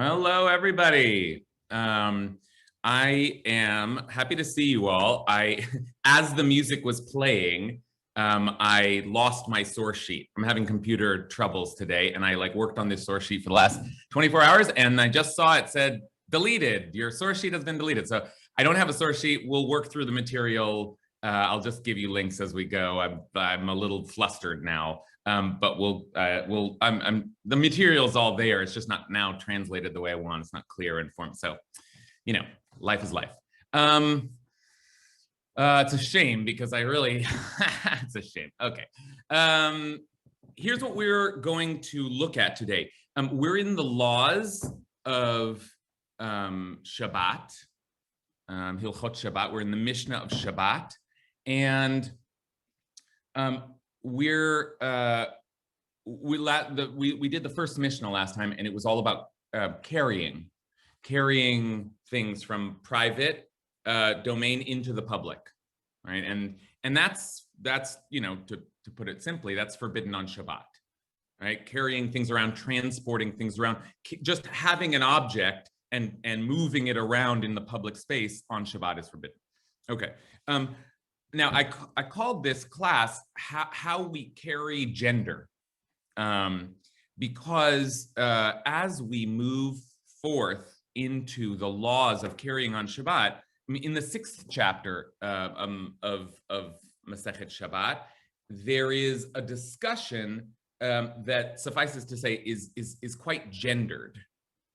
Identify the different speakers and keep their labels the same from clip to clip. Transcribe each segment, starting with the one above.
Speaker 1: Hello, everybody. I am happy to see you all. As the music was playing, I lost my source sheet. I'm having computer troubles today, and I worked on this source sheet for the last 24 hours, and I just saw it said deleted. Your source sheet has been deleted. So I don't have a source sheet. We'll work through the material. I'll just give you links as we go. I'm a little flustered now. But the material's all there. It's just not now translated the way I want. It's not clear in form. So, life is life. It's a shame because it's a shame. Okay. Here's what we're going to look at today. We're in the laws of Shabbat, Hilchot Shabbat. We're in the Mishna of Shabbat, and we did the first Mishna last time, and it was all about carrying things from private domain into the public, right? And that's to put it simply, that's forbidden on Shabbat, right? Carrying things around, transporting things around, just having an object and moving it around in the public space on Shabbat is forbidden. Okay. Now, I called this class how we carry gender, because as we move forth into the laws of carrying on Shabbat, in the 6th chapter of Masechet Shabbat, there is a discussion that suffices to say is quite gendered.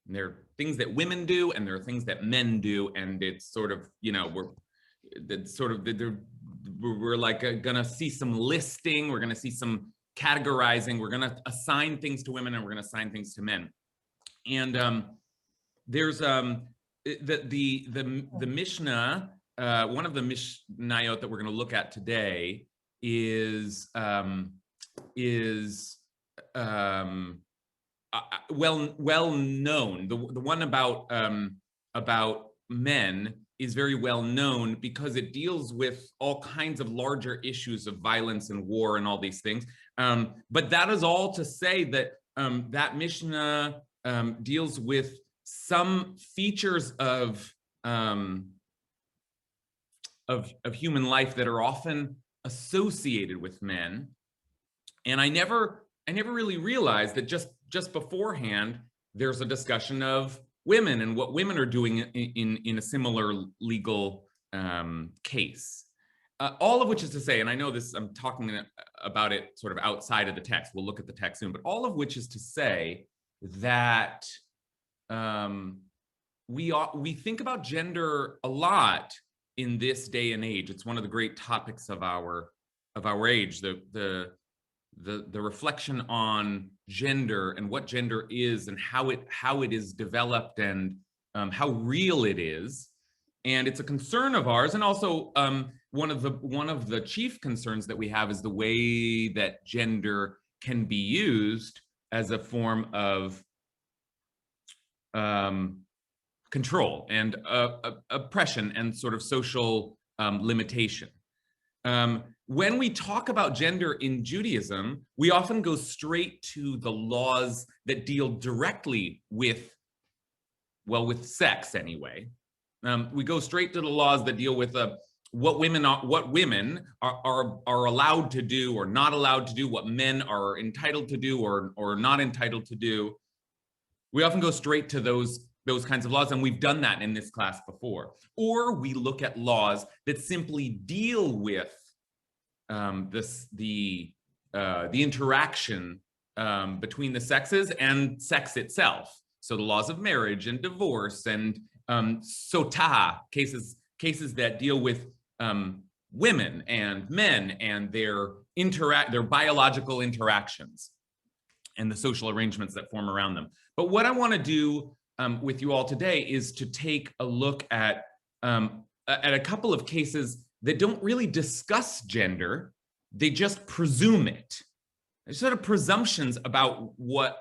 Speaker 1: And there are things that women do, and there are things that men do, and it's sort of, we're gonna see some listing, we're gonna see some categorizing, we're gonna assign things to women, and we're gonna assign things to men. And there's the Mishnah, one of the Mishnayot that we're gonna look at today is well known. The one about men is very well known because it deals with all kinds of larger issues of violence and war and all these things. But that is all to say that that Mishnah deals with some features of human life that are often associated with men. And I never really realized that just beforehand, there's a discussion of women and what women are doing in a similar legal case. All of which is to say, and I know this, I'm talking about it sort of outside of the text. We'll look at the text soon, but all of which is to say that we think about gender a lot in this day and age. It's one of the great topics of our age. The reflection on gender and what gender is and how it is developed and how real it is. And it's a concern of ours. And also one of the chief concerns that we have is the way that gender can be used as a form of control and oppression and sort of social limitation. When we talk about gender in Judaism, we often go straight to the laws that deal directly with sex anyway. We go straight to the laws that deal with what women are allowed to do or not allowed to do, what men are entitled to do or not entitled to do. We often go straight to those kinds of laws, and we've done that in this class before. Or we look at laws that simply deal with the interaction between the sexes and sex itself. So the laws of marriage and divorce and sotah, cases that deal with women and men and their biological interactions and the social arrangements that form around them. But what I want to do with you all today is to take a look at a couple of cases that don't really discuss gender. They just presume it. There's sort of presumptions about what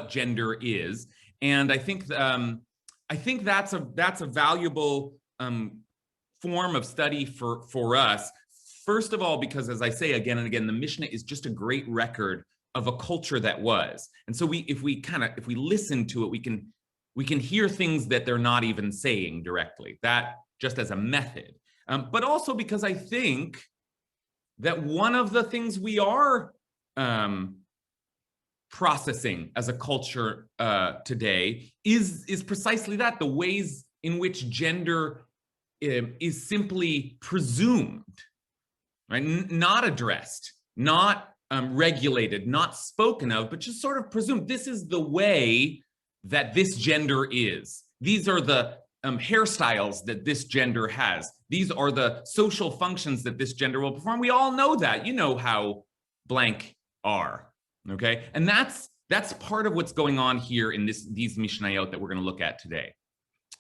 Speaker 1: gender is, and I think that's a valuable form of study for us. First of all, because as I say again and again, the Mishnah is just a great record of a culture that was, and so if we listen to it, we can we can hear things that they're not even saying directly, that just as a method. But also because I think that one of the things we are processing as a culture today is precisely that, the ways in which gender is simply presumed, right? Not addressed, not regulated, not spoken of, but just sort of presumed. This is the way that this gender is. These are the hairstyles that this gender has. These are the social functions that this gender will perform. We all know that. You know how blank are, okay? And that's part of what's going on here in these Mishnayot that we're going to look at today.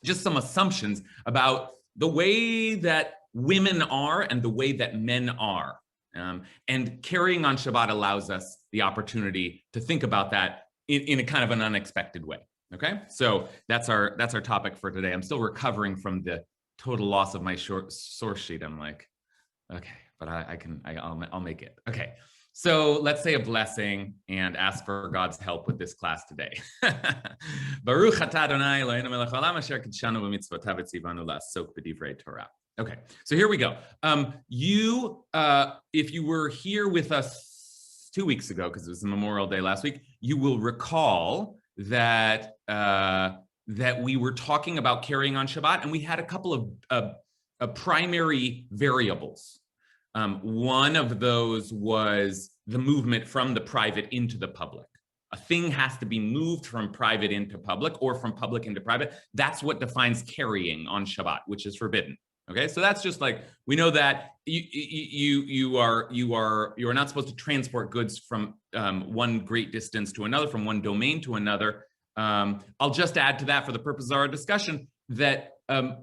Speaker 1: Just some assumptions about the way that women are and the way that men are. And carrying on Shabbat allows us the opportunity to think about that in a kind of an unexpected way. Okay, so that's our topic for today. I'm still recovering from the total loss of my source sheet. I'm like, okay, but I'll make it. Okay, so let's say a blessing and ask for God's help with this class today. Baruch atah Adonai Eloheinu melech haolam asher kidshanu b'mitzvotav v'tzivanu la'asok b'divrei Torah. Okay, so here we go. If you were here with us 2 weeks ago, because it was Memorial Day last week, you will recall that we were talking about carrying on Shabbat, and we had a couple of primary variables. One of those was the movement from the private into the public. A thing has to be moved from private into public or from public into private. That's what defines carrying on Shabbat, which is forbidden. Okay, so that's just like, we know that you are not supposed to transport goods from one great distance to another, from one domain to another. I'll just add to that for the purpose of our discussion that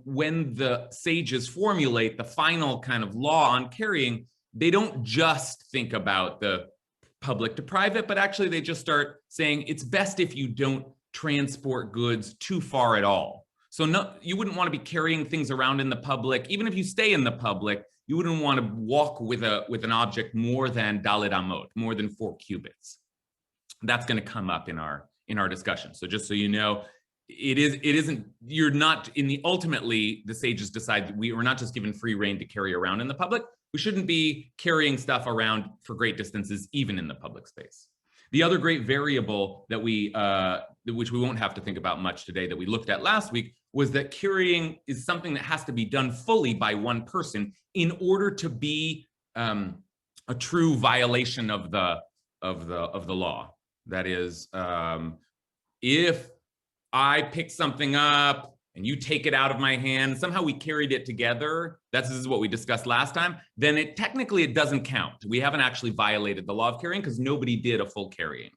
Speaker 1: when the sages formulate the final kind of law on carrying, they don't just think about the public to private, but actually they just start saying it's best if you don't transport goods too far at all. So no, you wouldn't want to be carrying things around in the public. Even if you stay in the public, you wouldn't want to walk with an object more than Daled Amot, more than 4 cubits. That's going to come up in our discussion. So just so you know, you're not in the, ultimately the sages decide we were not just given free rein to carry around in the public. We shouldn't be carrying stuff around for great distances, even in the public space. The other great variable that which we won't have to think about much today, that we looked at last week, was that carrying is something that has to be done fully by one person in order to be a true violation of the law. That is, if I pick something up and you take it out of my hand, somehow we carried it together, this is what we discussed last time, then technically it doesn't count. We haven't actually violated the law of carrying because nobody did a full carrying.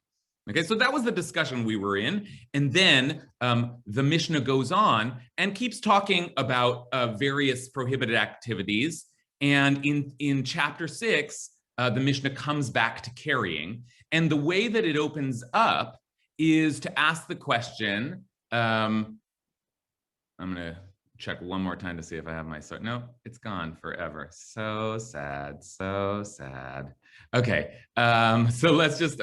Speaker 1: Okay, so that was the discussion we were in. And then the Mishnah goes on and keeps talking about various prohibited activities. And in chapter 6, the Mishnah comes back to carrying. And the way that it opens up is to ask the question, I'm going to check one more time to see if I have my start. No, it's gone forever. So sad, so sad. Okay, so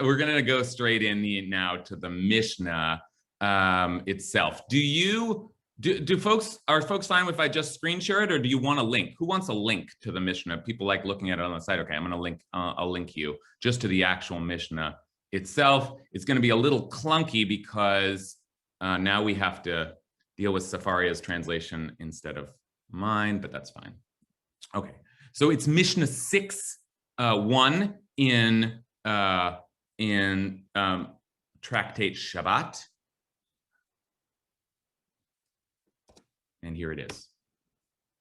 Speaker 1: we're going to go straight in now to the Mishnah itself. Are folks fine if I just screen share it, or do you want a link? Who wants a link to the Mishnah? People like looking at it on the site. Okay, I'm going to link. I'll link you just to the actual Mishnah itself. It's going to be a little clunky because now we have to deal with Safaria's translation instead of mine, but that's fine. Okay, so it's Mishnah 6:1 in Tractate Shabbat. And here it is.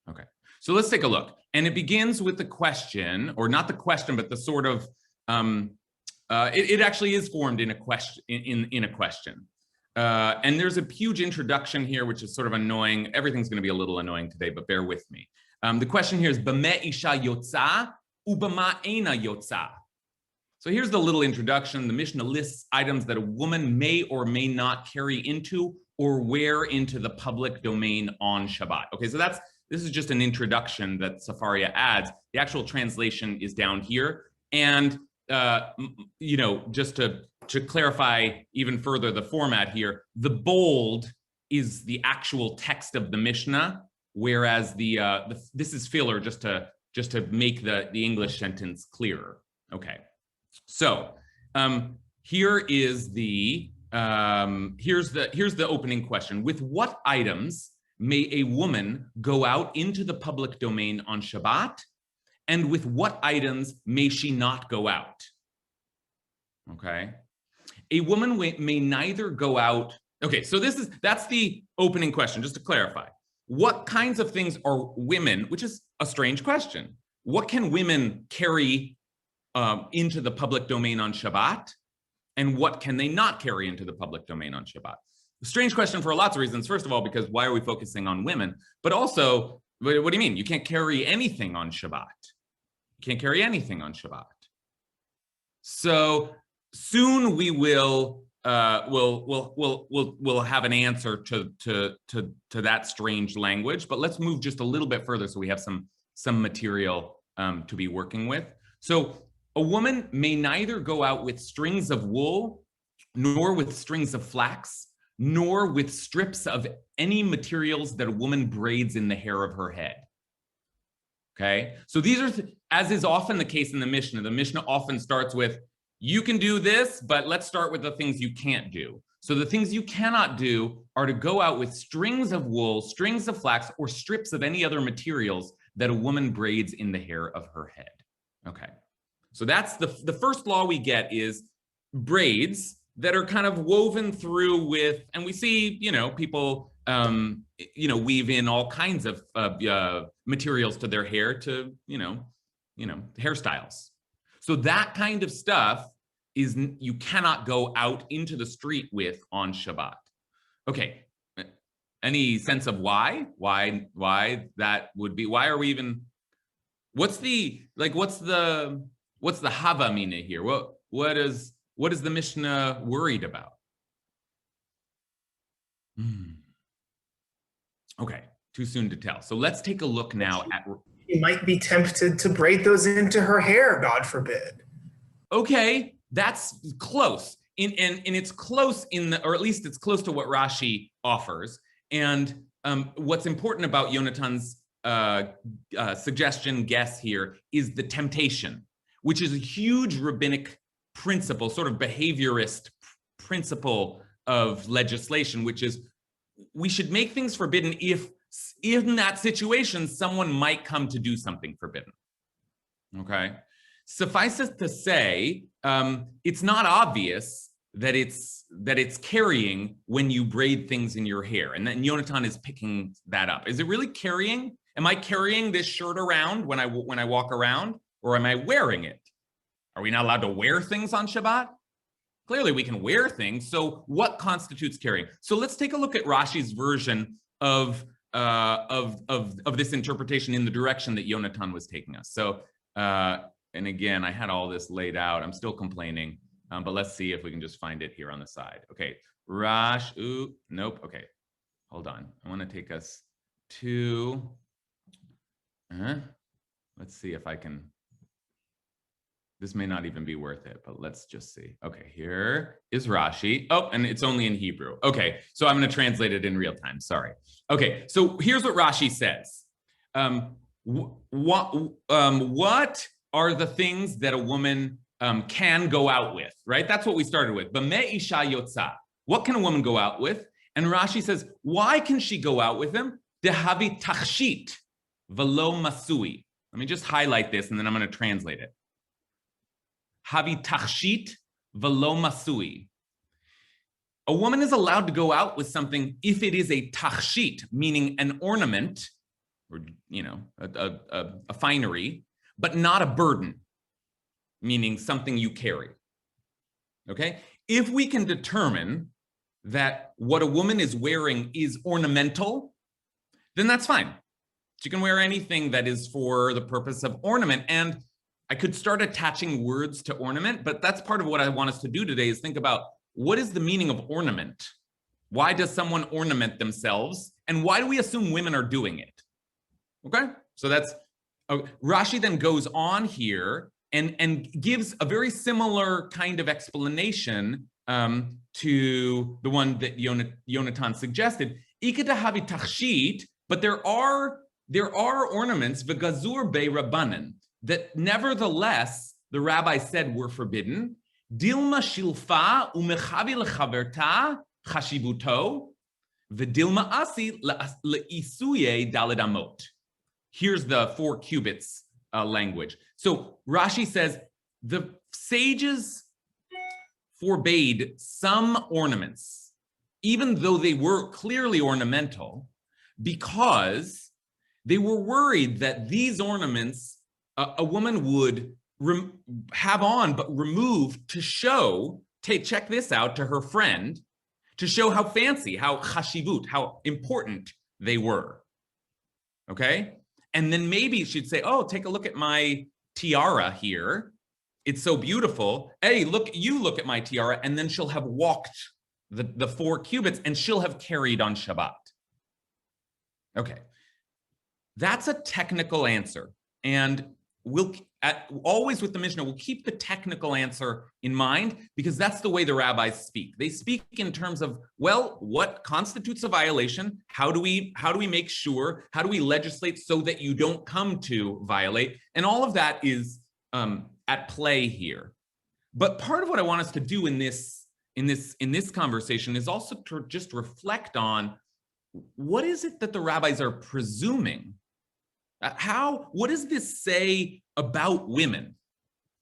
Speaker 1: Okay, so let's take a look. And it begins with the question, or not the question, but the sort of, it actually is formed in a question. In a question. And there's a huge introduction here, which is sort of annoying. Everything's going to be a little annoying today, but bear with me. The question here is, B'meh isha yotza, u'b'ma eina yotza. So here's the little introduction. The Mishnah lists items that a woman may or may not carry into or wear into the public domain on Shabbat. Okay, so this is just an introduction that Safaria adds. The actual translation is down here. And, just to clarify even further the format here, the bold is the actual text of the Mishnah, whereas this is filler just to make the English sentence clearer. Okay, so here is here's the opening question. With what items may a woman go out into the public domain on Shabbat, and with what items may she not go out? Okay, a woman may neither go out. Okay, so that's the opening question, just to clarify. What kinds of things are women, which is a strange question. What can women carry into the public domain on Shabbat? And what can they not carry into the public domain on Shabbat? A strange question for lots of reasons. First of all, because why are we focusing on women? But also, what do you mean? You can't carry anything on Shabbat. You can't carry anything on Shabbat. So soon we will we'll have an answer to that strange language, but let's move just a little bit further so we have some material to be working with. So a woman may neither go out with strings of wool, nor with strings of flax, nor with strips of any materials that a woman braids in the hair of her head. Okay, so these are, as is often the case in the Mishnah often starts with, you can do this, but let's start with the things you can't do. So the things you cannot do are to go out with strings of wool, strings of flax, or strips of any other materials that a woman braids in the hair of her head. Okay, so that's the first law we get is braids that are kind of woven through with, and we see, people, weave in all kinds of materials to their hair to, hairstyles. So that kind of stuff is you cannot go out into the street with on Shabbat. Okay, any sense of why that would be? Why are we even? What's the hava mina here? What is the Mishnah worried about? Okay, too soon to tell. So let's take a look now at.
Speaker 2: You might be tempted to braid those into her hair, God forbid.
Speaker 1: Okay, that's close. And it's close or at least it's close to what Rashi offers. And what's important about Yonatan's guess here is the temptation, which is a huge rabbinic principle, sort of behaviorist principle of legislation, which is we should make things forbidden if in that situation, someone might come to do something forbidden. Okay, suffice it to say, it's not obvious that it's carrying when you braid things in your hair, and then Yonatan is picking that up. Is it really carrying? Am I carrying this shirt around when I walk around, or am I wearing it? Are we not allowed to wear things on Shabbat? Clearly, we can wear things. So, what constitutes carrying? So, let's take a look at Rashi's version of this interpretation in the direction that Yonatan was taking us. So, and again, I had all this laid out. I'm still complaining, but let's see if we can just find it here on the side. Okay, nope. Okay, hold on. I want to take us to, let's see if I can, this may not even be worth it, but let's just see. Okay, here is Rashi. Oh, and it's only in Hebrew. Okay, so I'm going to translate it in real time. Sorry. Okay, so here's what Rashi says. What are the things that a woman can go out with, right? That's what we started with. B'meh isha yotza. What can a woman go out with? And Rashi says, why can she go out with him? Dehavi tachshit velo masui. Let me just highlight this and then I'm going to translate it. Havi tachshit velo masui. A woman is allowed to go out with something if it is a tachshit, meaning an ornament, or a finery, but not a burden, meaning something you carry. Okay? If we can determine that what a woman is wearing is ornamental, then that's fine. She can wear anything that is for the purpose of ornament. And I could start attaching words to ornament, but that's part of what I want us to do today is think about what is the meaning of ornament? Why does someone ornament themselves? And why do we assume women are doing it? Okay, so that's, Rashi then goes on here and gives a very similar kind of explanation to the one that Yonatan suggested. But there are ornaments, v'gazur bei rabbanan, that nevertheless the rabbi said were forbidden. Dilma shilfa umechavi lechaverta chashivuto, v'dilma asi leisuye daled amot. Here's the 4 cubits language. So Rashi says the sages forbade some ornaments, even though they were clearly ornamental, because they were worried that these ornaments a woman would have on but remove to show, check this out, to her friend, to show how fancy, how chashivut, how important they were. Okay? And then maybe she'd say, oh, take a look at my tiara here. It's so beautiful. Hey, look at my tiara. And then she'll have walked the 4 cubits and she'll have carried on Shabbat. Okay. That's a technical answer. And always with the Mishnah, we'll keep the technical answer in mind because that's the way the rabbis speak. They speak in terms of, well, what constitutes a violation? How do we make sure? How do we legislate so that you don't come to violate? And all of that is at play here. But part of what I want us to do in this conversation is also to just reflect on what is it that the rabbis are presuming. What does this say about women,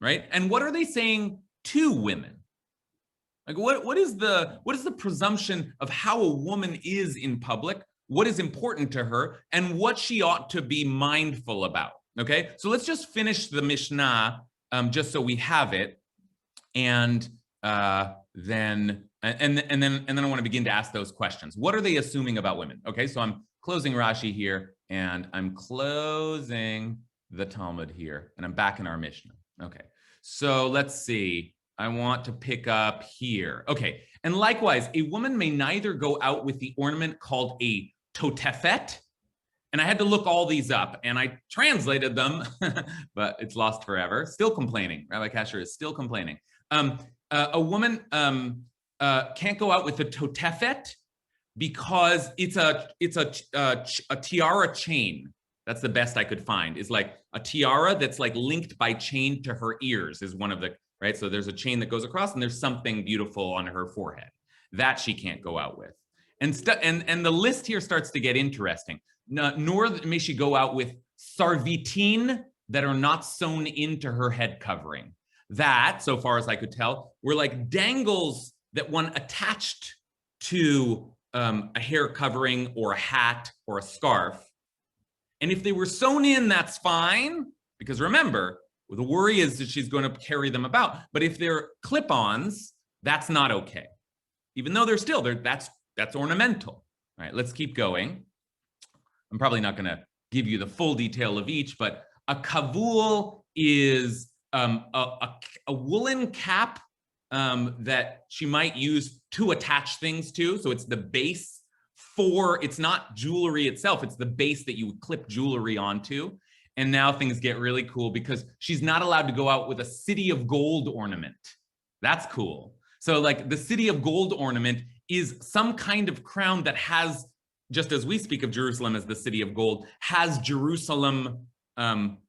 Speaker 1: right? And what are they saying to women? Like what is the presumption of how a woman is in public, what is important to her, and what she ought to be mindful about? Okay, so let's just finish the Mishnah just so we have it, and then I want to begin to ask those questions. What are they assuming about women? Okay, so I'm closing Rashi here, and I'm closing the Talmud here, and I'm back in our Mishnah. Okay, so let's see. I want to pick up here. Okay, and likewise, a woman may neither go out with the ornament called a totefet, and I had to look all these up, and I translated them, but it's lost forever. Still complaining. Rabbi Kasher is still complaining. A woman can't go out with a totefet because it's a tiara chain. That's the best I could find, is like a tiara that's like linked by chain to her ears is one of the, right? So there's a chain that goes across and there's something beautiful on her forehead. That she can't go out with. And the list here starts to get interesting. Nor may she go out with sarvitin that are not sewn into her head covering. That, so far as I could tell, were like dangles that one attached to a hair covering or a hat or a scarf. And if they were sewn in, that's fine, because remember, the worry is that she's going to carry them about. But if they're clip-ons, that's not okay. Even though that's ornamental. All right, let's keep going. I'm probably not going to give you the full detail of each, but a kavul is a woolen cap that she might use to attach things to. So it's the base it's not jewelry itself, it's the base that you would clip jewelry onto. And now things get really cool because she's not allowed to go out with a city of gold ornament. That's cool. So like the city of gold ornament is some kind of crown that has, just as we speak of Jerusalem as the city of gold, has Jerusalem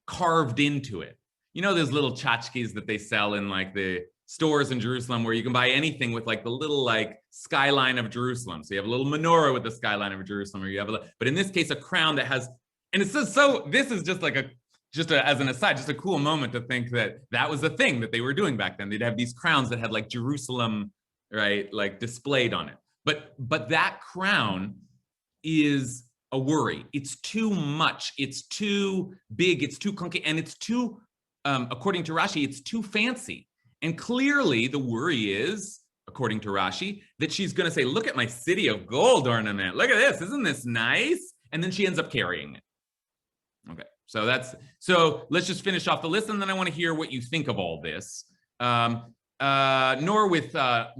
Speaker 1: carved into it. You know those little tchotchkes that they sell in like the stores in Jerusalem where you can buy anything with like the little like skyline of Jerusalem. So you have a little menorah with the skyline of Jerusalem, or you have but in this case, a crown that has, and it's just so, this is just like as an aside, just a cool moment to think that was the thing that they were doing back then. They'd have these crowns that had like Jerusalem, right, like displayed on it. But that crown is a worry. It's too much. It's too big. It's too clunky. And it's too, according to Rashi, it's too fancy. And clearly the worry is, according to Rashi, that she's going to say, look at my city of gold ornament. Look at this. Isn't this nice? And then she ends up carrying it. Okay. So let's just finish off the list. And then I want to hear what you think of all this. Nor with a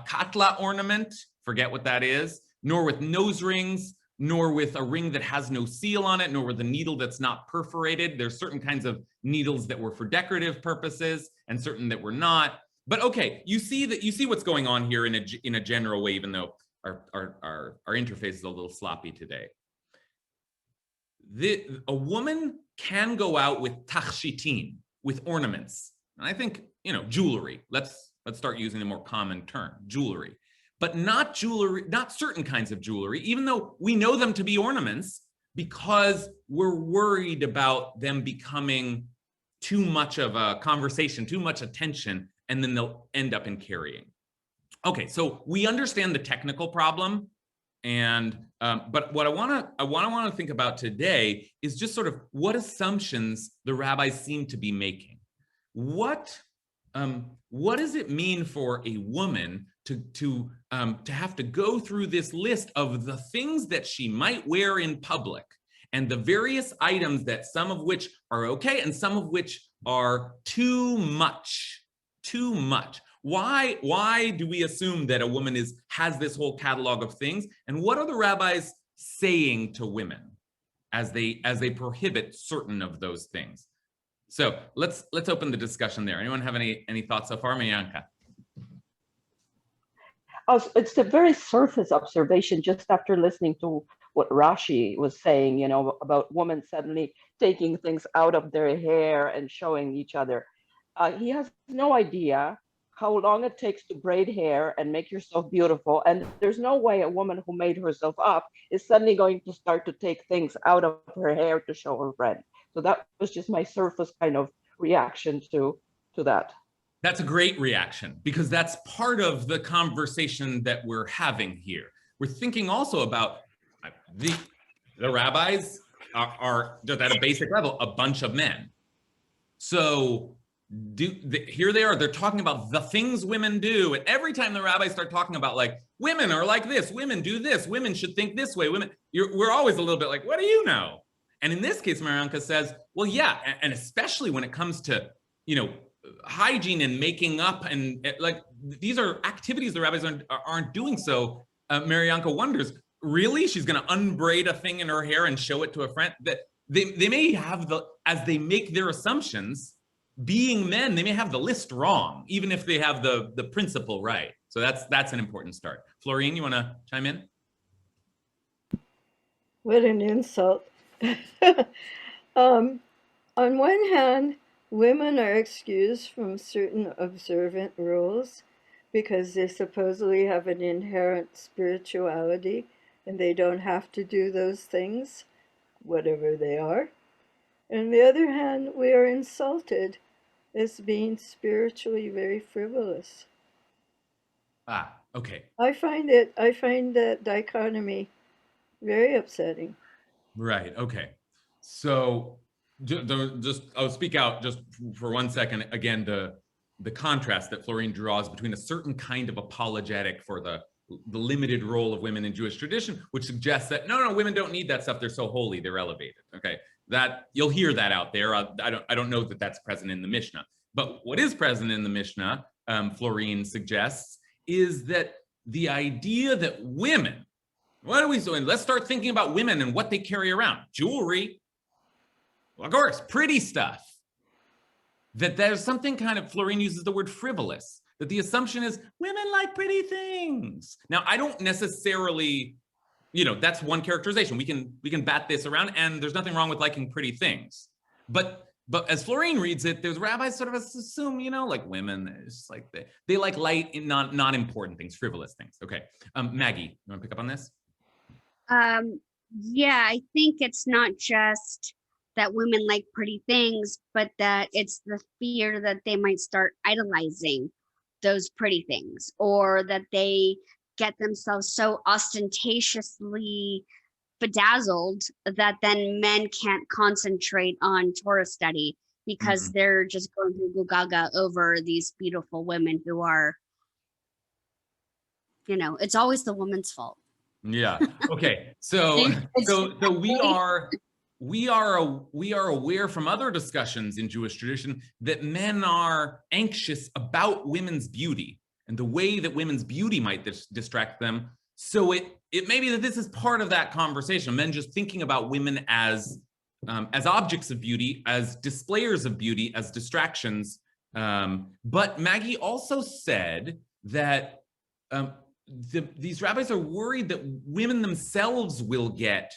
Speaker 1: katla ornament, forget what that is, nor with nose rings, nor with a ring that has no seal on it, nor with a needle that's not perforated. There's certain kinds of needles that were for decorative purposes and certain that were not. But okay, you see what's going on here in a general way, even though our interface is a little sloppy today. A woman can go out with tachshitin, with ornaments, and I think, jewelry. Let's start using a more common term, jewelry, but not jewelry, not certain kinds of jewelry, even though we know them to be ornaments, because we're worried about them becoming too much of a conversation, too much attention, and then they'll end up in carrying. Okay, so we understand the technical problem, and but what I want to think about today is just sort of what assumptions the rabbis seem to be making. What does it mean for a woman to have to go through this list of the things that she might wear in public, and the various items that some of which are okay and some of which are too much? Why do we assume that a woman has this whole catalog of things? And what are the rabbis saying to women as they prohibit certain of those things? So let's open the discussion there. Anyone have any thoughts so far, Marianka?
Speaker 3: It's a very surface observation just after listening to what Rashi was saying, about women suddenly taking things out of their hair and showing each other. He has no idea how long it takes to braid hair and make yourself beautiful. And there's no way a woman who made herself up is suddenly going to start to take things out of her hair to show her friend. So that was just my surface kind of reaction to that.
Speaker 1: That's a great reaction, because that's part of the conversation that we're having here. We're thinking also about the rabbis are just at a basic level, a bunch of men. So here they are, they're talking about the things women do. And every time the rabbis start talking about, like, women are like this, women do this, women should think this way, we're always a little bit like, what do you know? And in this case, Marianka says, well, yeah, and especially when it comes to, hygiene and making up, and like, these are activities the rabbis aren't doing. So Marianka wonders, really, she's going to unbraid a thing in her hair and show it to a friend? That they may have as they make their assumptions, being men, they may have the list wrong, even if they have the principle right. So that's an important start. Florine, you want to chime in?
Speaker 4: What an insult. On one hand, women are excused from certain observant rules because they supposedly have an inherent spirituality and they don't have to do those things, whatever they are. On the other hand, we are insulted as being spiritually very frivolous.
Speaker 1: Okay.
Speaker 4: I find that dichotomy very upsetting.
Speaker 1: Right. Okay. So I'll speak out just for 1 second again, the contrast that Florine draws between a certain kind of apologetic for the limited role of women in Jewish tradition, which suggests that no, women don't need that stuff. They're so holy, they're elevated. Okay, that you'll hear that out there. I don't know that that's present in the Mishnah, but what is present in the Mishnah, Florine suggests, is that the idea that women, what are we doing? Let's start thinking about women and what they carry around. Jewelry, well, of course, pretty stuff. That there's something kind of, Florine uses the word frivolous, that the assumption is women like pretty things. Now, I don't necessarily, that's one characterization. We can bat this around, and there's nothing wrong with liking pretty things. But as Florine reads it, there's rabbis sort of assume, like women, it's just like they like light and not important things, frivolous things. Okay, Maggie, you want to pick up on this?
Speaker 5: Yeah, I think it's not just that women like pretty things, but that it's the fear that they might start idolizing those pretty things, or that they get themselves so ostentatiously bedazzled that then men can't concentrate on Torah study because they're just going through gaga over these beautiful women who are, it's always the woman's fault.
Speaker 1: Yeah. Okay. So we are aware from other discussions in Jewish tradition that men are anxious about women's beauty and the way that women's beauty might distract them. So it may be that this is part of that conversation, men just thinking about women as objects of beauty, as displayers of beauty, as distractions, But Maggie also said that these rabbis are worried that women themselves will get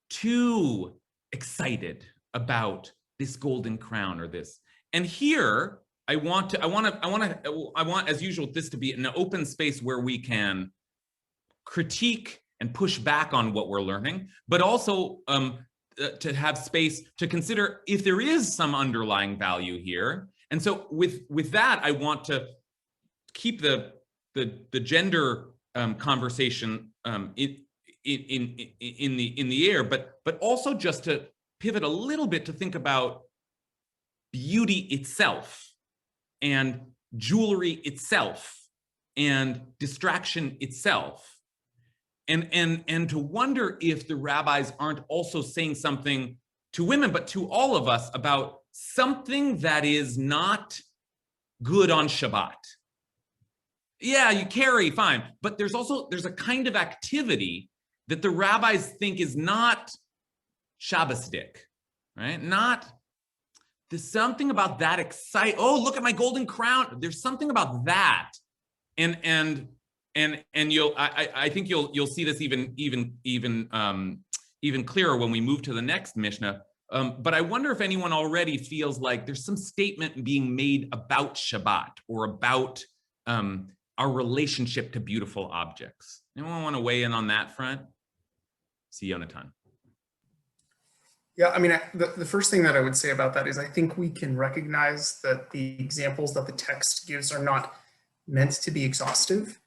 Speaker 1: too excited about this golden crown or this. And here, I want, as usual, this to be an open space where we can critique and push back on what we're learning, but also to have space to consider if there is some underlying value here. And so with that, I want to keep the gender conversation in the air, but also just to pivot a little bit to think about beauty itself and jewelry itself and distraction itself. And to wonder if the rabbis aren't also saying something to women, but to all of us about something that is not good on Shabbat. Yeah, you carry, fine. But there's a kind of activity that the rabbis think is not Shabbosdic, right? There's something about that oh, look at my golden crown. There's something about that. And I think you'll see this even clearer when we move to the next Mishnah. But I wonder if anyone already feels like there's some statement being made about Shabbat or about our relationship to beautiful objects. Anyone want to weigh in on that front? See, Yonatan.
Speaker 2: Yeah, I mean, the first thing that I would say about that is I think we can recognize that the examples that the text gives are not meant to be exhaustive.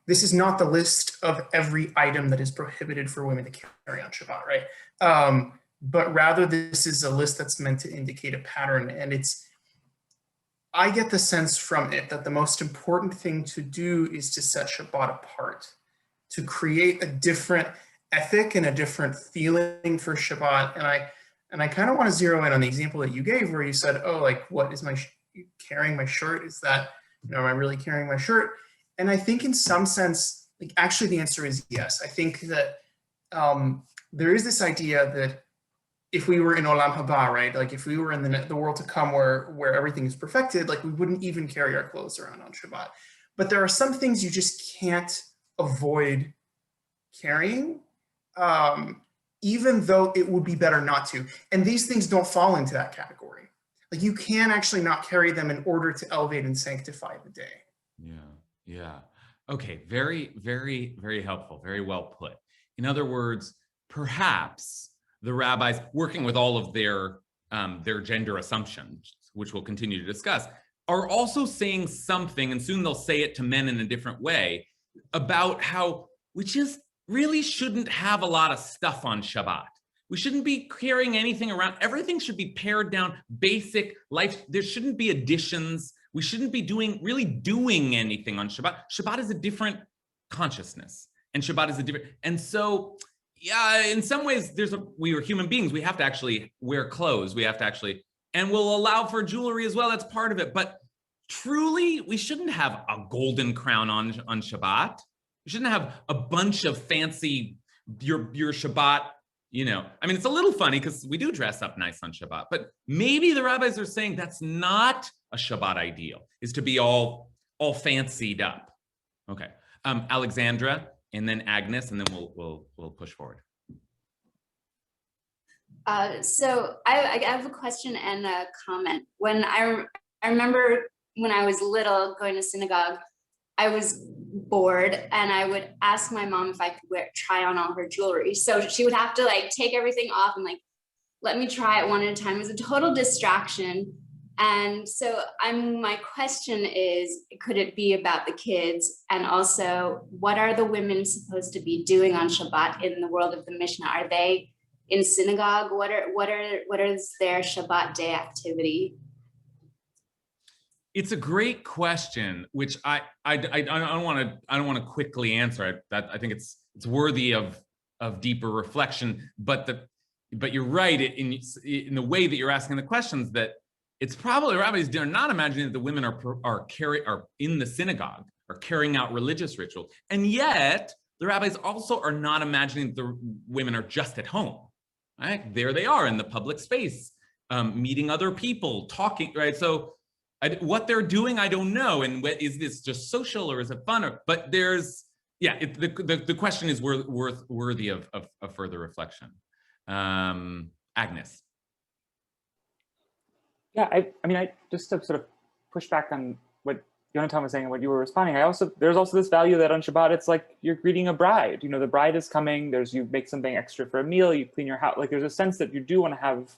Speaker 2: This is not the list of every item that is prohibited for women to carry on Shabbat, right? But rather this is a list that's meant to indicate a pattern. And I get the sense from it that the most important thing to do is to set Shabbat apart, to create a different ethic and a different feeling for Shabbat. And I kind of want to zero in on the example that you gave where you said, oh, like, what is carrying my shirt? Is that, am I really carrying my shirt? And I think in some sense, like, actually the answer is yes. I think that there is this idea that if we were in Olam Haba, right? Like if we were in the world to come where everything is perfected, like we wouldn't even carry our clothes around on Shabbat. But there are some things you just can't avoid carrying, even though it would be better not to. And these things don't fall into that category. Like you can actually not carry them in order to elevate and sanctify the day.
Speaker 1: Yeah. Okay, very, very, very helpful, very well put. In other words, perhaps the rabbis, working with all of their gender assumptions, which we'll continue to discuss, are also saying something, and soon they'll say it to men in a different way, about how we just really shouldn't have a lot of stuff on Shabbat. We shouldn't be carrying anything around. Everything should be pared down, basic life. There shouldn't be additions. We shouldn't be really doing anything on Shabbat. Shabbat is a different consciousness, and Shabbat is a different, and so, yeah, in some ways, we are human beings. We have to actually wear clothes. We have to actually, and we'll allow for jewelry as well. That's part of it. But truly, we shouldn't have a golden crown on Shabbat. We shouldn't have a bunch of fancy, your Shabbat, I mean, it's a little funny because we do dress up nice on Shabbat, but maybe the rabbis are saying that's not a Shabbat ideal, is to be all fancied up. Okay, Alexandra, and then Agnes, and then we'll push forward.
Speaker 6: So I have a question and a comment. When I remember when I was little going to synagogue, I was bored and I would ask my mom if I could try on all her jewelry. So she would have to like take everything off and like, let me try it one at a time. It was a total distraction. And so my question is, could it be about the kids? And also, what are the women supposed to be doing on Shabbat in the world of the Mishnah? Are they in synagogue? What is their Shabbat day activity?
Speaker 1: It's a great question, which I don't want to quickly answer. I think it's worthy of deeper reflection. But you're right in the way that you're asking the questions, that it's probably rabbis are not imagining that the women are in the synagogue or carrying out religious rituals, and yet the rabbis also are not imagining that the women are just at home. Right? There they are in the public space, meeting other people, talking, right? So what they're doing, I don't know. And is this just social or is it fun? But there's, yeah, the question is worthy of further reflection. Agnes.
Speaker 7: Yeah, I mean, I just to sort of push back on what Yonatan was saying and what you were responding. There's also this value that on Shabbat, it's like you're greeting a bride. You know, the bride is coming. You make something extra for a meal. You clean your house. Like there's a sense that you do want to have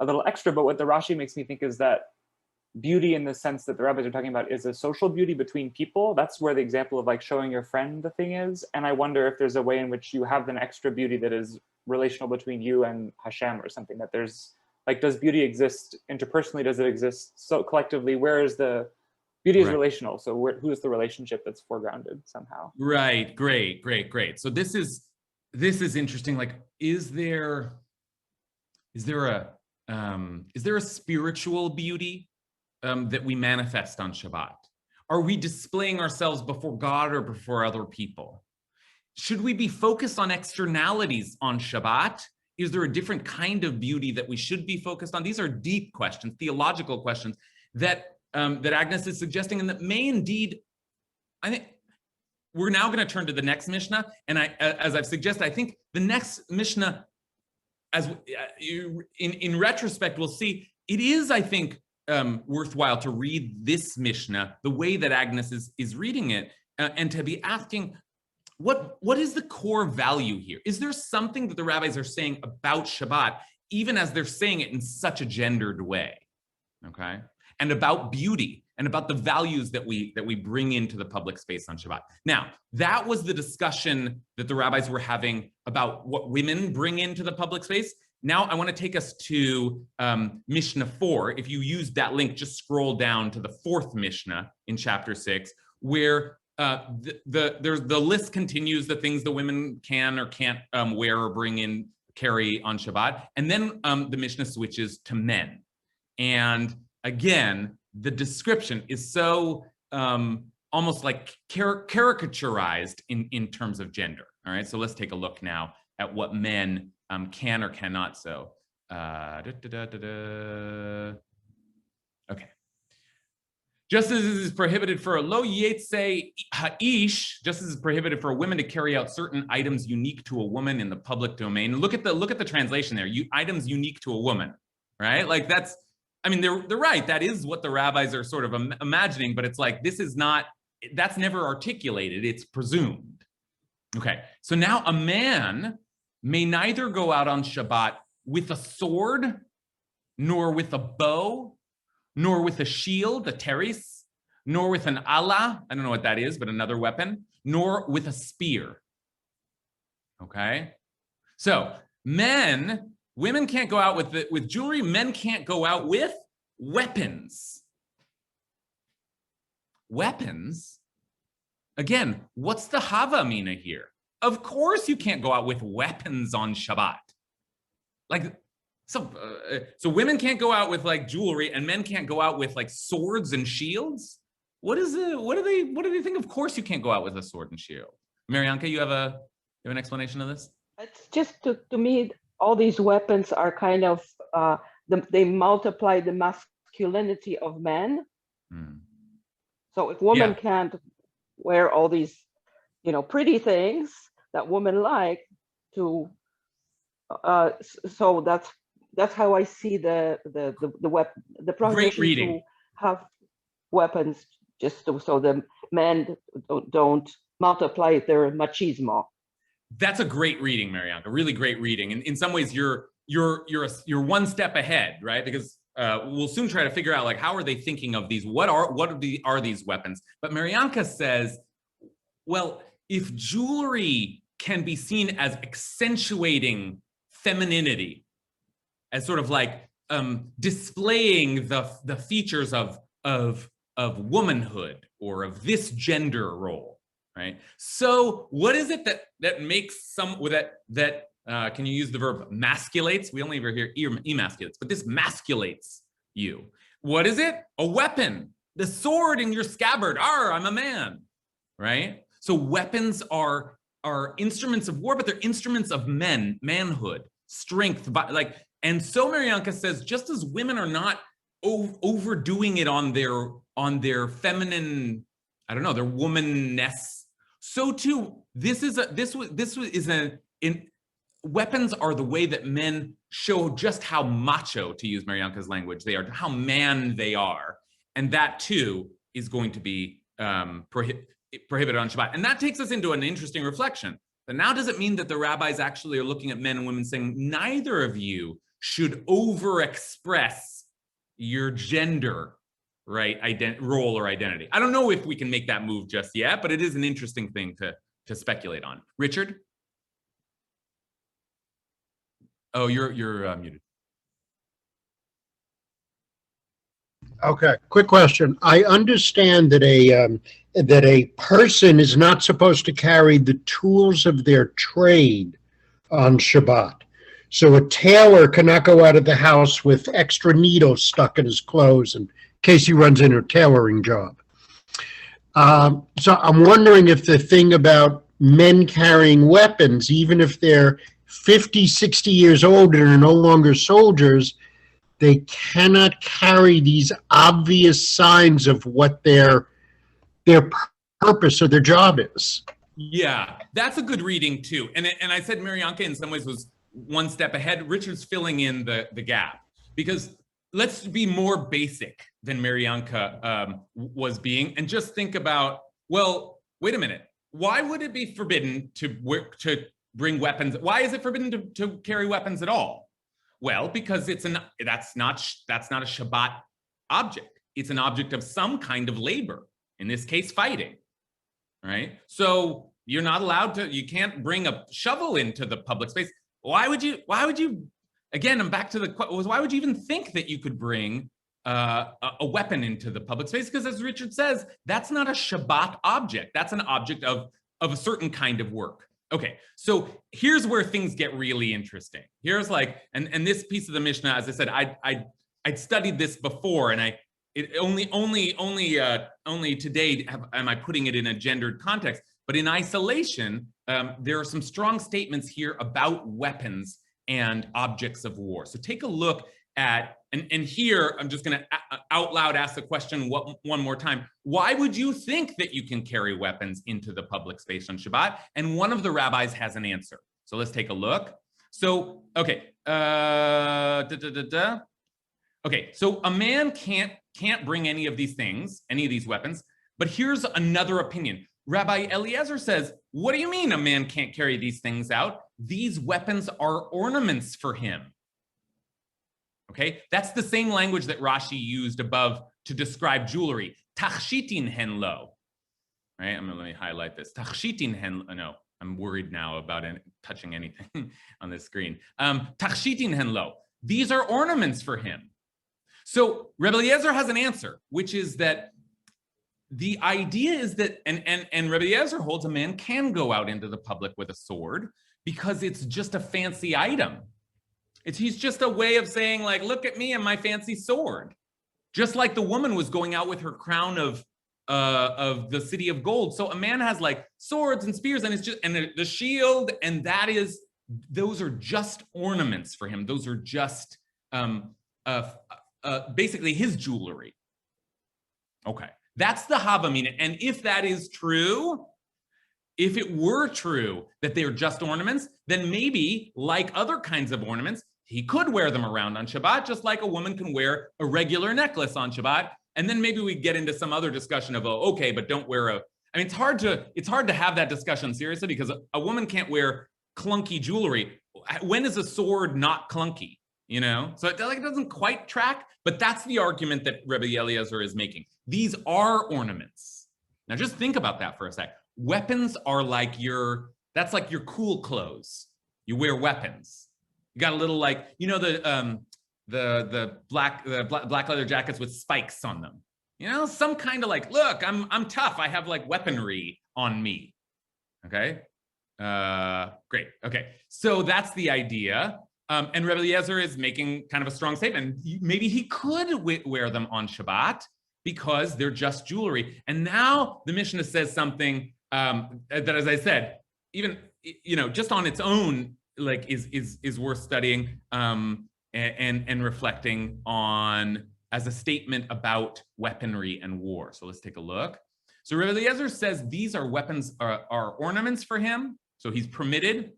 Speaker 7: a little extra. But what the Rashi makes me think is that beauty, in the sense that the rabbis are talking about, is a social beauty between people. That's where the example of like showing your friend the thing is. And I wonder if there's a way in which you have an extra beauty that is relational between you and Hashem or something. That there's like, does beauty exist interpersonally? Does it exist so collectively? Where is the beauty is relational? So who is the relationship that's foregrounded somehow?
Speaker 1: Right. Great. So this is interesting. Like, is there a spiritual beauty that we manifest on Shabbat? Are we displaying ourselves before God or before other people? Should we be focused on externalities on Shabbat? Is there a different kind of beauty that we should be focused on? These are deep questions, theological questions that Agnes is suggesting, and that may indeed, I think, we're now going to turn to the next Mishnah, and as I've suggested, I think the next Mishnah, as in retrospect, we'll see, it is, I think, worthwhile to read this Mishnah the way that Agnes is reading it, and to be asking, what is the core value here? Is there something that the rabbis are saying about Shabbat, even as they're saying it in such a gendered way, okay? And about beauty and about the values that we bring into the public space on Shabbat. Now, that was the discussion that the rabbis were having about what women bring into the public space. Now, I want to take us to Mishnah 4. If you use that link, just scroll down to the 4th Mishnah in chapter 6, where the list continues, the things the women can or can't wear or carry on Shabbat. And then the Mishnah switches to men. And again, the description is so almost like caricaturized in terms of gender. All right, so let's take a look now at what men can or cannot sew. Okay. Just as it is prohibited for a lo yetze ha'ish, just as it's prohibited for a woman to carry out certain items unique to a woman in the public domain. Look at the translation there. Items unique to a woman, right? Like that's, I mean, they're right. That is what the rabbis are sort of imagining, but it's like, this is not, that's never articulated. It's presumed. Okay, so now a man may neither go out on Shabbat with a sword, nor with a bow, nor with a shield, a teres, nor with an Allah, I don't know what that is, but another weapon, nor with a spear. Okay, so women can't go out with jewelry, men can't go out with weapons. Weapons? Again, what's the Havamina here? Of course you can't go out with weapons on Shabbat. Like, so women can't go out with like jewelry and men can't go out with like swords and shields? What do they think? Of course you can't go out with a sword and shield. Marianka, you have an explanation of this? It's
Speaker 3: just to me, all these weapons are kind of, they multiply the masculinity of men. So if women can't wear all these, pretty things that women like to, so that's how I see the prohibition to have weapons, just so the men don't multiply their machismo.
Speaker 1: That's a great reading, Marianka. Really great reading. And in some ways, you're one step ahead, right? Because we'll soon try to figure out like how are they thinking of these? What are these weapons? But Marianka says, well, if jewelry can be seen as accentuating femininity, as sort of like displaying the features of womanhood or of this gender role, right? So what is it that makes can you use the verb masculates? We only ever hear emasculates, but this masculates you. What is it? A weapon, the sword in your scabbard. I'm a man, right? So weapons are instruments of war, but they're instruments of manhood, strength, like And so Marianka says, just as women are not overdoing it on their feminine, I don't know, their womanness, so too weapons are the way that men show just how macho, to use Marianka's language, they are, how man they are, and that too is going to be prohibited on Shabbat. And that takes us into an interesting reflection. But now, does it mean that the rabbis actually are looking at men and women saying, neither of you should overexpress your gender, right, role or identity? I don't know if we can make that move just yet, but it is an interesting thing to speculate on. Richard? Oh, you're muted.
Speaker 8: Okay, quick question. I understand that a person is not supposed to carry the tools of their trade on Shabbat. So a tailor cannot go out of the house with extra needles stuck in his clothes in case he runs into a tailoring job. So I'm wondering if the thing about men carrying weapons, even if they're 50, 60 years old and are no longer soldiers, they cannot carry these obvious signs of what their purpose or their job is.
Speaker 1: Yeah, that's a good reading too. And I said Marianka in some ways was one step ahead. Richard's filling in the gap, because let's be more basic than Marianka was being, and just think about, well, wait a minute. Why would it be forbidden to bring weapons? Why is it forbidden to carry weapons at all? Well, because that's not a Shabbat object. It's an object of some kind of labor, in this case, fighting, right? So you're not allowed to, you can't bring a shovel into the public space. Why would you, again, I'm back to why would you even think that you could bring a weapon into the public space? Because as Richard says, that's not a Shabbat object. That's an object of a certain kind of work. Okay, so here's where things get really interesting. Here's and this piece of the Mishnah, as I said, I'd studied this before, and only today am I putting it in a gendered context. But in isolation, there are some strong statements here about weapons and objects of war. So take a look at, and here I'm just going to out loud ask the question one more time. Why would you think that you can carry weapons into the public space on Shabbat? And one of the rabbis has an answer. So let's take a look. So, okay. Okay, so a man can't bring any of these things, any of these weapons, but here's another opinion. Rabbi Eliezer says, what do you mean a man can't carry these things out? These weapons are ornaments for him. Okay, that's the same language that Rashi used above to describe jewelry. Tachshitin hen lo. Right, let me highlight this. Tachshitin hen, no, I'm worried now about touching anything on this screen. Tachshitin hen lo. These are ornaments for him. So Rabbi Eliezer has an answer, which is that the idea is that, and Rabbi Eliezer holds a man can go out into the public with a sword because it's just a fancy item. He's just a way of saying, like, look at me and my fancy sword. Just like the woman was going out with her crown of the city of gold. So a man has like swords and spears, and it's just, and the shield, and those are just ornaments for him. Those are just basically his jewelry. Okay, that's the Havamina. And if that is true, if it were true that they're just ornaments, then maybe like other kinds of ornaments, he could wear them around on Shabbat, just like a woman can wear a regular necklace on Shabbat. And then maybe we get into some other discussion of, oh, okay, but don't wear I mean, it's hard to have that discussion seriously, because a woman can't wear clunky jewelry. When is a sword not clunky? You know, so it doesn't quite track, but that's the argument that Rabbi Eliezer is making. These are ornaments. Now just think about that for a sec. Weapons are like that's like your cool clothes. You wear weapons. You got a little, like, you know, the black leather jackets with spikes on them. You know, some kind of like, look, I'm tough. I have like weaponry on me. Okay. Great. Okay. So that's the idea. And Rabbi Eliezer is making kind of a strong statement. Maybe he could wear them on Shabbat because they're just jewelry. And now the Mishnah says something that, as I said, even, you know, just on its own, like is worth studying. and reflecting on as a statement about weaponry and war. So let's take a look. So Rabbi Eliezer says these are weapons, are ornaments for him, so he's permitted.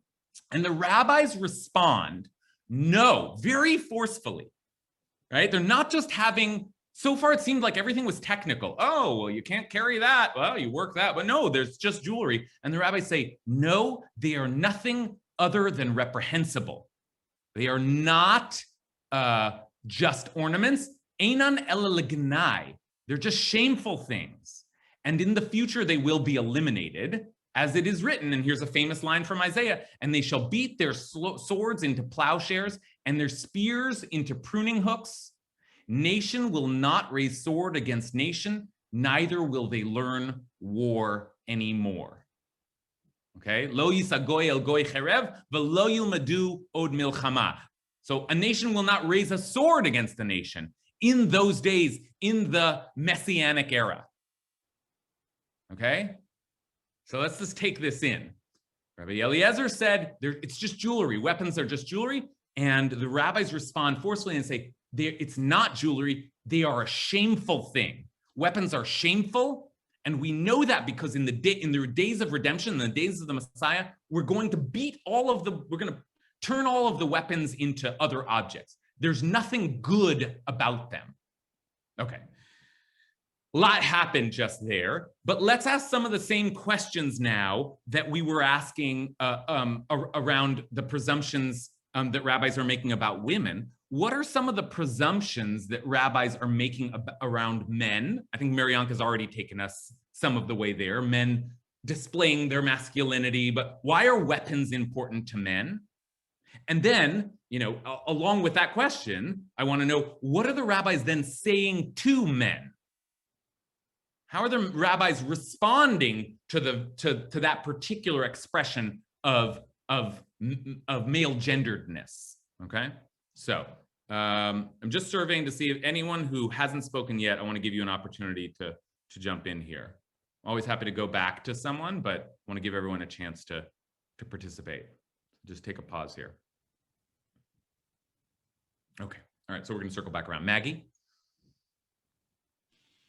Speaker 1: And the rabbis respond, no, very forcefully, right? They're not just having, so far it seemed like everything was technical. Oh, well, you can't carry that. Well, you work that, but no, there's just jewelry. And the rabbis say, no, they are nothing other than reprehensible. They are not just ornaments. Einan ela legnai. They're just shameful things. And in the future, they will be eliminated, as it is written. And here's a famous line from Isaiah, and they shall beat their swords into plowshares and their spears into pruning hooks. Nation will not raise sword against nation, neither will they learn war anymore. Okay, lo yisa goy el goy cherev, velo yilmadu od milchama. So a nation will not raise a sword against a nation in those days, in the Messianic era. Okay, so let's just take this in. Rabbi Eliezer said it's just jewelry. Weapons are just jewelry. And the rabbis respond forcefully and say, it's not jewelry. They are a shameful thing. Weapons are shameful. And we know that because in the days of redemption, in the days of the Messiah, we're going to we're going to turn all of the weapons into other objects. There's nothing good about them. Okay. A lot happened just there, but let's ask some of the same questions now that we were asking around the presumptions that rabbis are making about women. What are some of the presumptions that rabbis are making around men? I think Marianka has already taken us some of the way there, men displaying their masculinity, but why are weapons important to men? And then, along with that question, I want to know, what are the rabbis then saying to men? How are the rabbis responding to that particular expression of male genderedness? Okay, so I'm just surveying to see if anyone who hasn't spoken yet. I want to give you an opportunity to jump in here. I'm always happy to go back to someone, but I want to give everyone a chance to participate. Just take a pause here. Okay, all right. So we're going to circle back around. Maggie.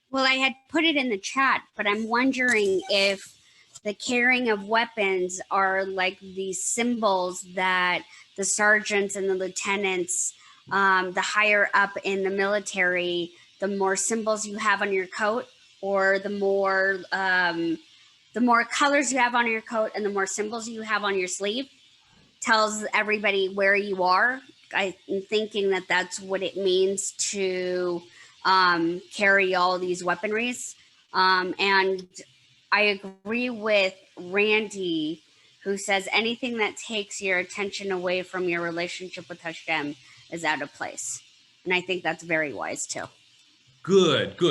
Speaker 5: Well, I had put it in the chat, but I'm wondering if the carrying of weapons are like these symbols that the sergeants and the lieutenants, the higher up in the military, the more symbols you have on your coat, or the more colors you have on your coat and the more symbols you have on your sleeve, tells everybody where you are. I'm thinking that that's what it means to carry all these weaponries. And I agree with Randy, who says anything that takes your attention away from your relationship with Hashem is out of place. And I think that's very wise too.
Speaker 1: Good.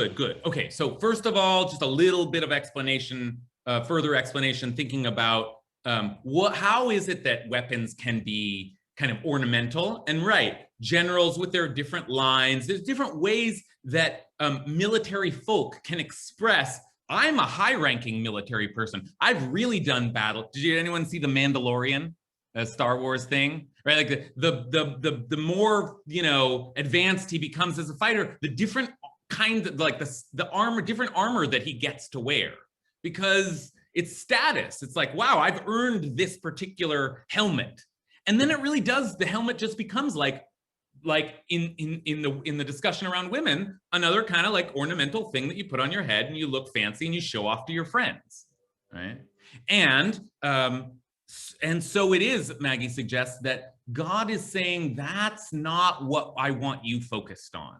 Speaker 1: Okay, so first of all, just a little bit of explanation, further explanation, thinking about how is it that weapons can be kind of ornamental? And right, generals with their different lines, there's different ways that military folk can express, I'm a high-ranking military person. I've really done battle. Did anyone see The Mandalorian, a Star Wars thing? Right, like the more advanced he becomes as a fighter, the different kind of like the armor, different armor that he gets to wear, because it's status. It's like, wow, I've earned this particular helmet, and then it really does. The helmet just becomes like in the discussion around women, another kind of like ornamental thing that you put on your head and you look fancy and you show off to your friends, right? And so it is, Maggie suggests, that God is saying that's not what I want you focused on.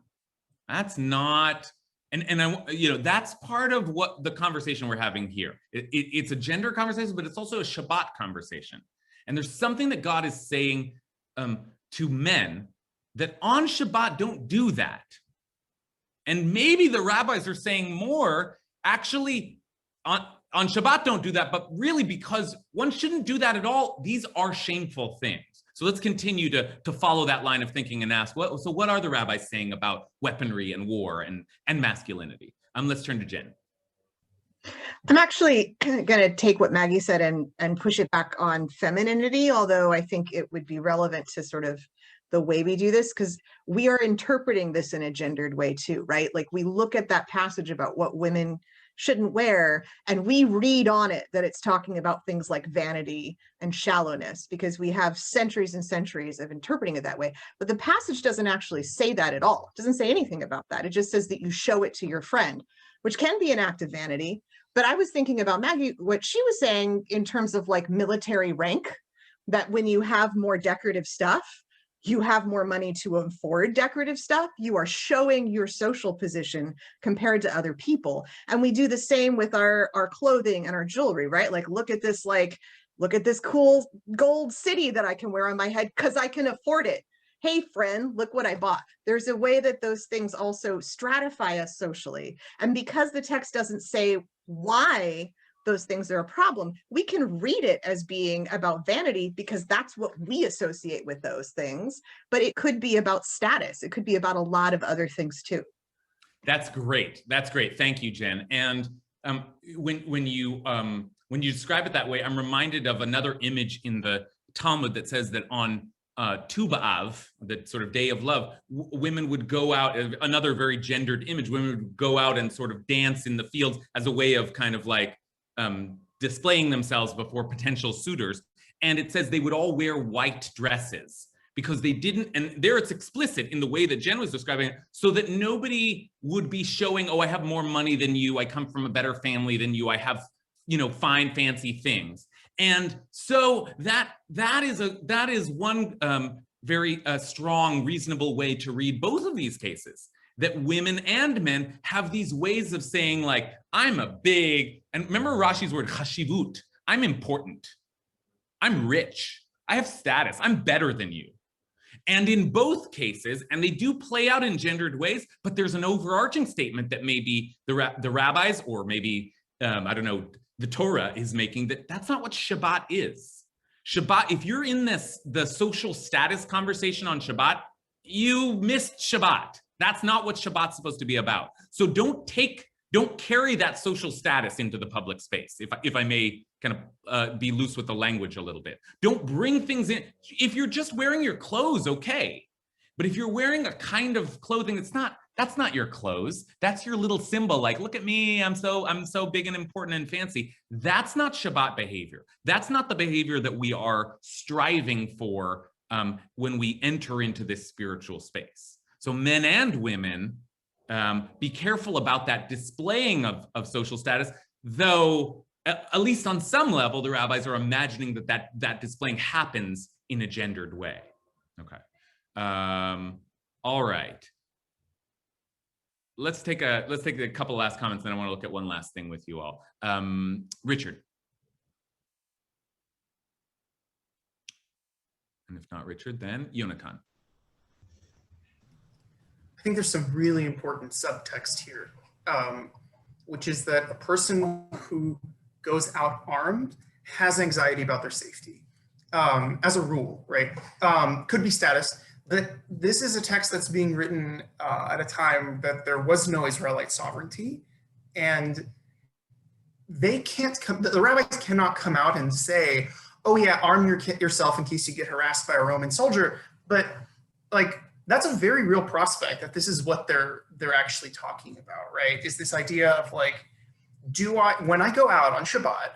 Speaker 1: That's not, and I, that's part of what the conversation we're having here. It's a gender conversation, but it's also a Shabbat conversation. And there's something that God is saying to men that on Shabbat don't do that. And maybe the rabbis are saying more, actually, on Shabbat don't do that, but really because one shouldn't do that at all. These are shameful things. So let's continue to follow that line of thinking and ask, what are the rabbis saying about weaponry and war and masculinity? Let's turn to Jen.
Speaker 9: I'm actually going to take what Maggie said and push it back on femininity, although I think it would be relevant to sort of the way we do this, because we are interpreting this in a gendered way too, right? Like we look at that passage about what women shouldn't wear, and we read on it that it's talking about things like vanity and shallowness, because we have centuries and centuries of interpreting it that way. But the passage doesn't actually say that at all. It doesn't say anything about that. It just says that you show it to your friend, which can be an act of vanity. But I was thinking about Maggie, what she was saying in terms of like military rank, that when you have more decorative stuff, you have more money to afford decorative stuff. You are showing your social position compared to other people. And we do the same with our clothing and our jewelry, right? Like, look at this cool gold city that I can wear on my head because I can afford it. Hey, friend, look what I bought. There's a way that those things also stratify us socially. And because the text doesn't say why those things are a problem, we can read it as being about vanity because that's what we associate with those things. But it could be about status. It could be about a lot of other things too.
Speaker 1: That's great. That's great. Thank you, Jen. And when you describe it that way, I'm reminded of another image in the Talmud that says that on Tu B'Av, the sort of day of love, women would go out, another very gendered image, women would go out and sort of dance in the fields as a way of kind of like displaying themselves before potential suitors. And it says they would all wear white dresses because they didn't, and there it's explicit in the way that Jen was describing it, so that nobody would be showing, oh, I have more money than you, I come from a better family than you, I have, fine, fancy things. And so that is one very strong, reasonable way to read both of these cases, that women and men have these ways of saying, like, I'm a big, and remember Rashi's word, chashivut, I'm important, I'm rich, I have status, I'm better than you. And in both cases, and they do play out in gendered ways, but there's an overarching statement that maybe the rabbis, or maybe, I don't know, the Torah is making, that's not what Shabbat is. Shabbat, if you're in the social status conversation on Shabbat, you missed Shabbat. That's not what Shabbat's supposed to be about. So don't carry that social status into the public space, if I may kind of be loose with the language a little bit. Don't bring things in. If you're just wearing your clothes, okay. But if you're wearing a kind of clothing that's not your clothes, that's your little symbol, like, look at me, I'm so big and important and fancy. That's not Shabbat behavior. That's not the behavior that we are striving for when we enter into this spiritual space. So men and women, be careful about that displaying of social status, though at least on some level, the rabbis are imagining that displaying happens in a gendered way. Okay. All right. Let's take a couple last comments, then I want to look at one last thing with you all. Richard. And if not Richard, then Yonatan.
Speaker 2: I think there's some really important subtext here, which is that a person who goes out armed has anxiety about their safety, as a rule, right? Could be status. But this is a text that's being written at a time that there was no Israelite sovereignty, and they can't the rabbis cannot come out and say, oh yeah, arm yourself in case you get harassed by a Roman soldier. But like, that's a very real prospect that this is what they're actually talking about, right? Is this idea of like, when I go out on Shabbat,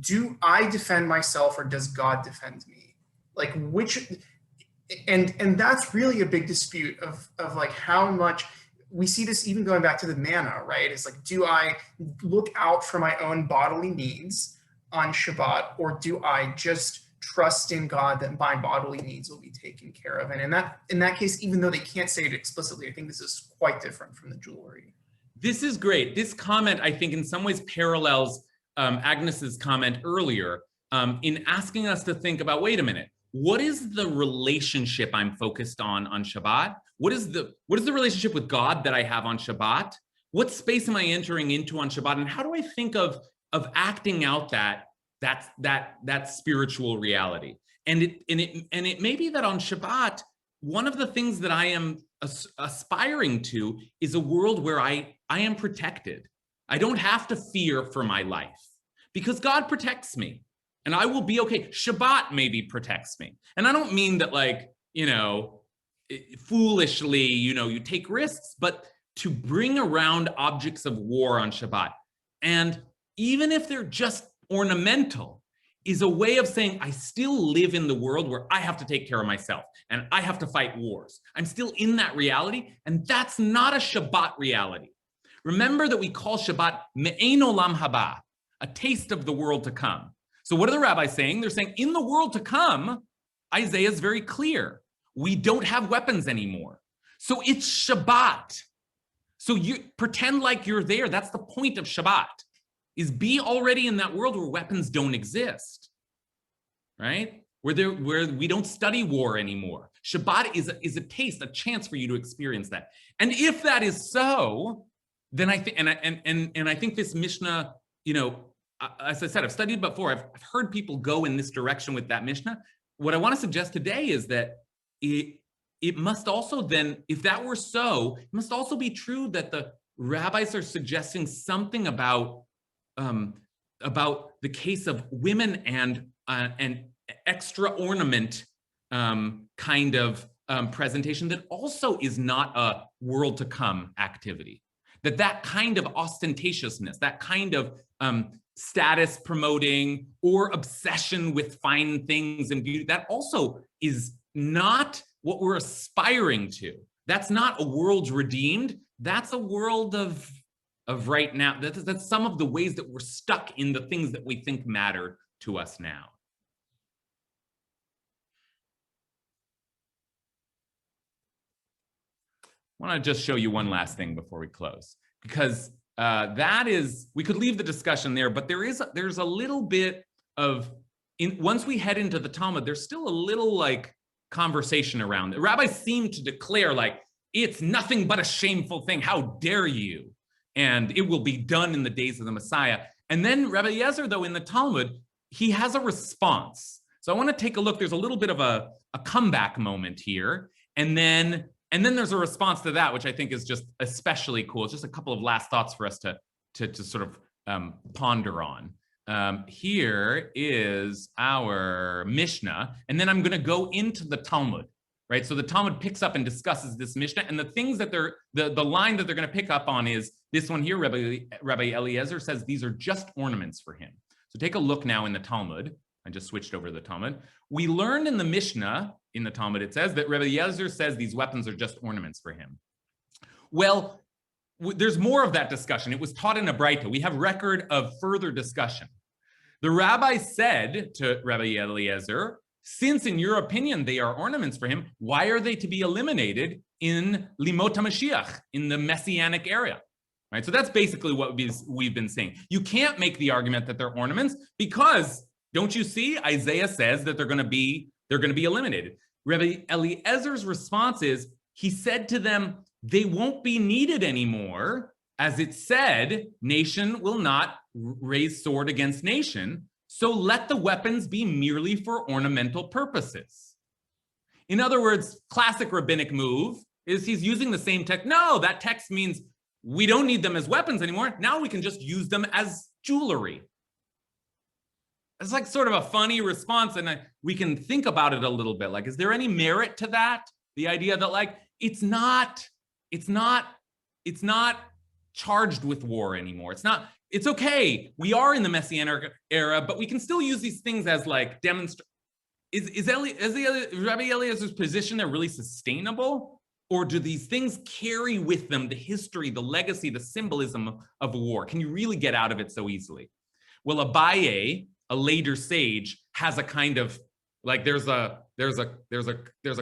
Speaker 2: do I defend myself or does God defend me? Like and that's really a big dispute of like how much we see this even going back to the manna, right? It's like, do I look out for my own bodily needs on Shabbat, or do I just trust in God that my bodily needs will be taken care of? And in that case, even though they can't say it explicitly, I think this is quite different from the jewelry.
Speaker 1: This is great. This comment, I think, in some ways parallels Agnes's comment earlier in asking us to think about, wait a minute, what is the relationship I'm focused on Shabbat? What is the relationship with God that I have on Shabbat? What space am I entering into on Shabbat? And how do I think of acting out that spiritual reality? And it may be that on Shabbat, one of the things that I am aspiring to is a world where I am protected. I don't have to fear for my life because God protects me and I will be okay. Shabbat maybe protects me. And I don't mean that, like, foolishly, you take risks, but to bring around objects of war on Shabbat, and even if they're just ornamental, is a way of saying, I still live in the world where I have to take care of myself and I have to fight wars. I'm still in that reality, and that's not a Shabbat reality. Remember that we call Shabbat me'ein olam haba, a taste of the world to come. So what are the rabbis saying? They're saying in the world to come, Isaiah is very clear. We don't have weapons anymore. So it's Shabbat. So you pretend like you're there. That's the point of Shabbat, is be already in that world where weapons don't exist, right? Where we don't study war anymore. Shabbat is a taste, a chance for you to experience that. And if that is so, then I think, and I think this Mishnah, as I said, I've studied before. I've heard people go in this direction with that Mishnah. What I want to suggest today is that it must also then, if that were so, it must also be true that the rabbis are suggesting something about the case of women and extra ornament kind of presentation that also is not a world to come activity. That kind of ostentatiousness, that kind of status promoting or obsession with fine things and beauty, that also is not what we're aspiring to. That's not a world redeemed. That's a world of right now. That's some of the ways that we're stuck in the things that we think matter to us now. I want to just show you one last thing before we close, because we could leave the discussion there, but there's a little bit of, once we head into the Talmud, there's still a little conversation around it. Rabbis seem to declare it's nothing but a shameful thing. How dare you? And it will be done in the days of the Messiah. And then Rabbi Eliezer, though, in the Talmud, he has a response. So I want to take a look. There's a little bit of a comeback moment here. And then there's a response to that, which I think is just especially cool. It's just a couple of last thoughts for us to sort of ponder on. Here is our Mishnah, and then I'm going to go into the Talmud, right? So the Talmud picks up and discusses this Mishnah, and the things that the line that they're going to pick up on is this one here. Rabbi Eliezer says these are just ornaments for him. So take a look now in the Talmud. I just switched over to the Talmud. We learned in the Mishnah, in the Talmud, it says that Rabbi Eliezer says these weapons are just ornaments for him. Well, there's more of that discussion. It was taught in a Braita. We have record of further discussion. The rabbi said to Rabbi Eliezer, since in your opinion they are ornaments for him, why are they to be eliminated in Limot HaMashiach, in the Messianic era? Right? So that's basically what we've been saying. You can't make the argument that they're ornaments because, don't you see, Isaiah says that they're going to be eliminated. Rabbi Eliezer's response is, he said to them, they won't be needed anymore. As it said, nation will not raise sword against nation, so let the weapons be merely for ornamental purposes. In other words, classic rabbinic move is he's using the same text. No, that text means we don't need them as weapons anymore. Now we can just use them as jewelry. It's like sort of a funny response, and we can think about it a little bit. Is there any merit to that? The idea that it's not charged with war anymore. It's okay. We are in the Messianic era, but we can still use these things as demonstrate. Is Rabbi Eliezer's position there really sustainable? Or do these things carry with them the history, the legacy, the symbolism of war? Can you really get out of it so easily? Well, Abaye, a later sage, has a kind of there's a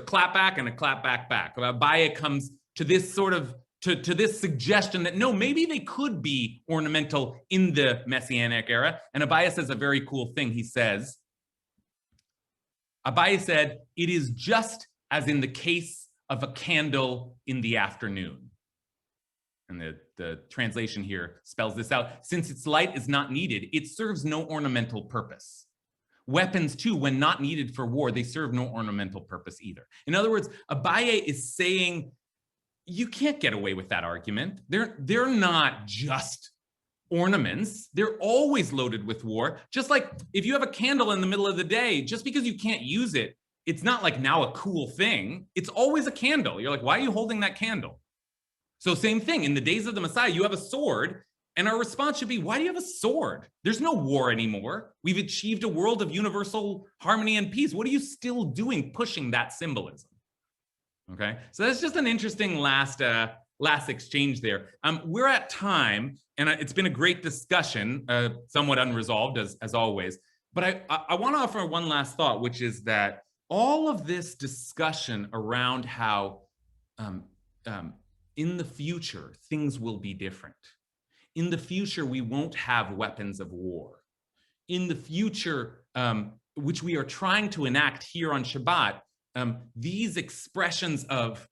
Speaker 1: clap back and a clap back. Abaye comes to this sort of to this suggestion that no, maybe they could be ornamental in the Messianic era. And Abaye says a very cool thing. He says, Abaye said, it is just as in the case of a candle in the afternoon. And the translation here spells this out. Since its light is not needed, it serves no ornamental purpose. Weapons, too, when not needed for war, they serve no ornamental purpose either. In other words, Abaye is saying, you can't get away with that argument. They're not just ornaments. They're always loaded with war. Just like if you have a candle in the middle of the day, just because you can't use it it's not like now a cool thing. It's always a candle. You're like, why are you holding that candle? So same thing, in the days of the Messiah, you have a sword, and our response should be, why do you have a sword? There's no war anymore. We've achieved a world of universal harmony and peace. What are you still doing pushing that symbolism? Okay, so that's just an interesting last exchange there. We're at time, and it's been a great discussion, somewhat unresolved as always. But I want to offer one last thought, which is that all of this discussion around how in the future things will be different. In the future, we won't have weapons of war. In the future, which we are trying to enact here on Shabbat, these expressions of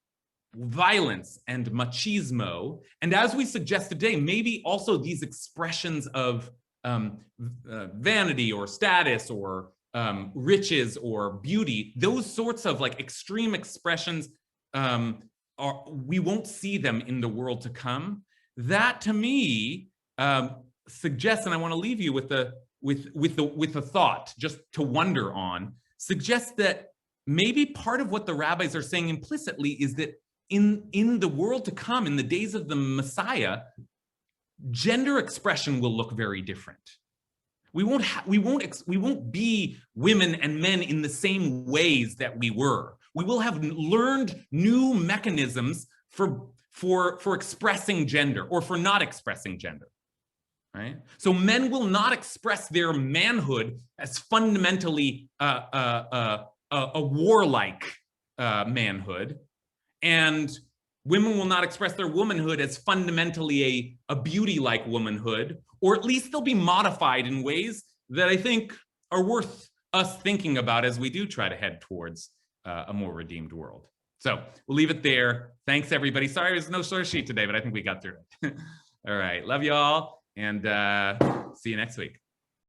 Speaker 1: violence and machismo, and as we suggest today, maybe also these expressions of vanity or status or riches or beauty, those sorts of like extreme expressions, we won't see them in the world to come. That to me suggests, and I want to leave you with the thought just to wonder on, suggests that maybe part of what the rabbis are saying implicitly is that in the world to come, in the days of the Messiah, gender expression will look very different. We won't be women and men in the same ways that we were. We will have learned new mechanisms for expressing gender or for not expressing gender, right? So men will not express their manhood as fundamentally a warlike manhood, and women will not express their womanhood as fundamentally a beauty-like womanhood, or at least they'll be modified in ways that I think are worth us thinking about as we do try to head towards a more redeemed world. So we'll leave it there. Thanks, everybody. Sorry there's no source sheet today, but I think we got through it. All right. Love you all, and see you next week.